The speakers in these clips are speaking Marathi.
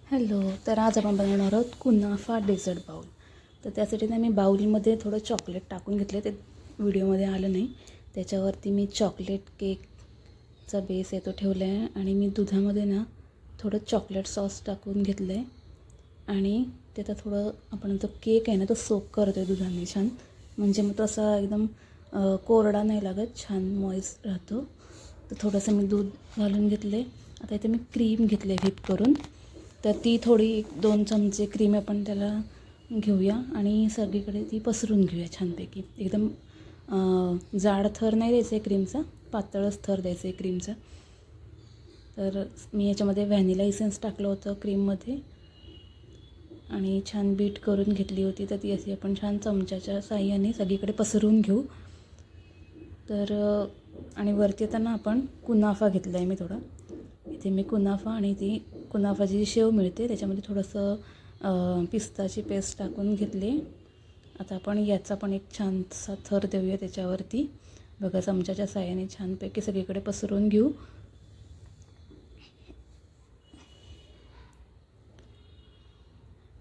हॅलो. तर आज आपण बनवणार आहोत कुनाफा डेझर्ट बाउल. तर त्यासाठी ना मी बाउलमध्ये थोडं चॉकलेट टाकून घेतले, ते व्हिडिओमध्ये आलं नाही. त्याच्यावरती मी चॉकलेट केकचा बेस आहे तो ठेवला आहे आणि मी दुधामध्ये ना थोडं चॉकलेट सॉस टाकून घेतलं आहे आणि त्याचा थोडं आपण जो केक आहे ना तो सोक करतो आहे दुधाने छान, म्हणजे मग तो असा एकदम कोरडा नाही लागत, छान मॉइस्ट राहतो. तर थोडंसं मी दूध घालून घेतले. आता इथे मी क्रीम घेतले व्हिप करून, तर ती थोडी 1-2 चमचे क्रीम आपण त्याला घेऊया आणि सगळीकडे ती पसरून घेऊया छानपैकी. एकदम जाड थर नाही द्यायचा आहे क्रीमचा, पातळच थर द्यायचा आहे क्रीमचा. तर मी याच्यामध्ये व्हॅनिला इसेन्स टाकलं होतं क्रीममध्ये आणि छान बीट करून घेतली होती. तर ती अशी आपण छान चमच्याच्या साहाय्याने सगळीकडे पसरून घेऊ. तर आणि वरती येताना आपण कुनाफा घेतला आहे मी थोडा. इथे मी कुनाफा आणि ती कुनाफाची जी शेव मिळते त्याच्यामध्ये थोडंसं पिस्ताची पेस्ट टाकून घेतली. आता आपण याचा पण एक छानसा थर देऊया त्याच्यावरती. बघा, चमच्याच्या साहाय्याने छानपैकी सगळीकडे पसरवून घेऊ.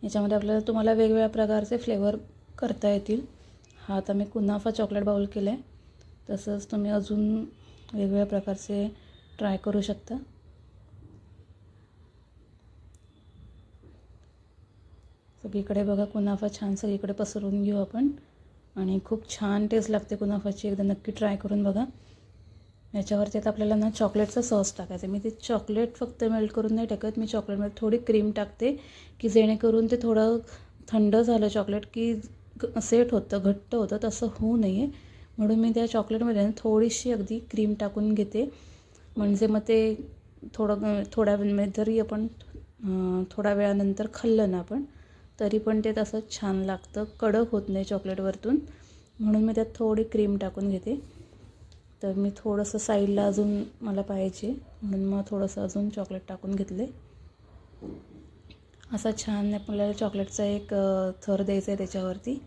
याच्यामध्ये आपल्याला तुम्हाला वेगवेगळ्या प्रकारचे फ्लेवर करता येतील. हा आता मी कुनाफा चॉकलेट बाउल केला आहे, तसंच तुम्ही अजून वेगवेगळ्या प्रकारचे ट्राय करू शकता. सगळीकडे बघा कुनाफा छान सगळीकडे पसरवून घेऊ आपण आणि खूप छान टेस्ट लागते कुनाफाची. एकदा नक्की ट्राय करून बघा. याच्यावरती आता आपल्याला ना चॉकलेटचा सॉस टाकायचा. मी ते चॉकलेट फक्त मेल्ट करून नाही टाकत, मी चॉकलेटमध्ये थोडी क्रीम टाकते की जेणेकरून ते थोडं थंड झालं चॉकलेट की सेट होतं, घट्ट होतं, तसं होऊ नये म्हणून मी त्या चॉकलेटमध्ये थोडीशी अगदी क्रीम टाकून घेते. म्हणजे मग ते थोड्या वेळामध्ये जरी आपण थोड्या वेळानंतर खाल्लं ना आपण तरी पण ते तसं छान लागतं, कडक होत नाही चॉकलेटवरतून, म्हणून मी त्यात थोडी क्रीम टाकून घेते. तर मी थोडंसं साईडला अजून मला पाहिजे म्हणून मग थोडंसं अजून चॉकलेट टाकून घेतले. असा छान आपल्याला चॉकलेटचा एक थर द्यायचा आहे त्याच्यावरती.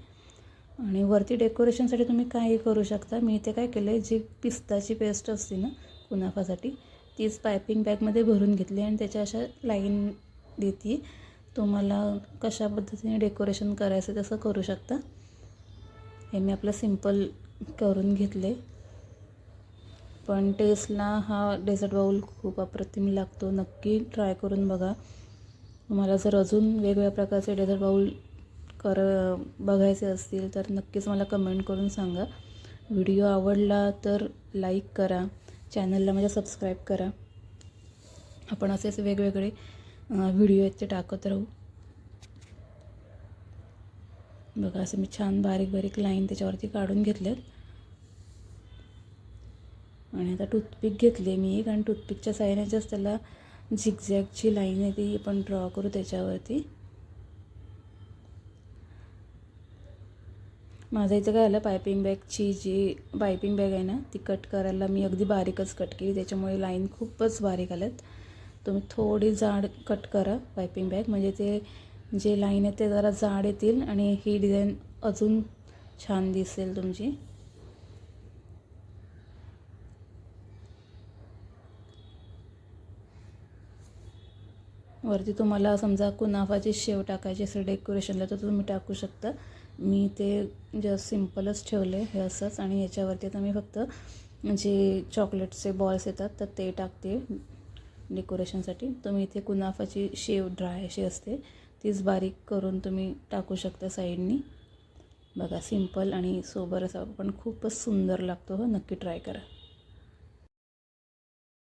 आणि वरती डेकोरेशनसाठी तुम्ही काही करू शकता. मी इथे काय केलं आहे, जी पिस्ताची पेस्ट असते ना कुनाफासाठी, तीच पायपिंग बॅगमध्ये भरून घेतली आणि त्याच्या अशा लाईन देते. तुम्हाला कशा पद्धतीने डेकोरेशन करायचं तसं करू शकता. हे मी आपलं सिंपल करून घेतले, पण टेस्टला हा डेझर्ट बाउल खूप अप्रतिम लागतो. नक्की ट्राय करून बघा. तुम्हाला जर अजून वेगवेगळ्या प्रकारचे डेझर्ट बाउल बघायचे असतील तर नक्कीच मला कमेंट करून सांगा. व्हिडिओ आवडला तर लाईक करा, चॅनलला माझ्या सबस्क्राईब करा. आपण असेच वेगवेगळे व्हिडिओ आहेत ते टाकत राहू. बघा, असं मी छान बारीक बारीक लाईन त्याच्यावरती काढून घेतल्यात आणि आता टूथपिक घेतली मी एक आणि टूथपिकच्या साहाय्याने जस्ट त्याला झिगझॅगची लाईन आहे ती आपण ड्रॉ करू त्याच्यावरती. माझं इथं काय झालं, पायपिंग बॅग आहे ना ती कट करायला मी अगदी बारीकच कट केली, त्याच्यामुळे लाईन खूपच बारीक आल्यात. तुम्ही थोडी जाड कट करा पायपिंग बॅग, म्हणजे ते जे लाईन आहे ते जरा जाड येतील आणि ही डिझाईन अजून छान दिसेल तुमची. वरती तुम्हाला समजा कुनाफाची शेव टाकायची असेल डेकोरेशनला तर तुम्ही टाकू शकता. मी ते जस्ट सिम्पलच ठेवले हे असंच आणि याच्यावरती आता मी फक्त जे चॉकलेटचे बॉल्स येतात तर ते टाकते डेकोरेशनसाठी. तुम्ही इथे कुनाफाची शेव ड्राय अशी असते तीच बारीक करून तुम्ही टाकू शकता साईडनी. बघा, सिम्पल आणि सोबर असा पण खूपच सुंदर लागतो. हो, नक्की ट्राय करा.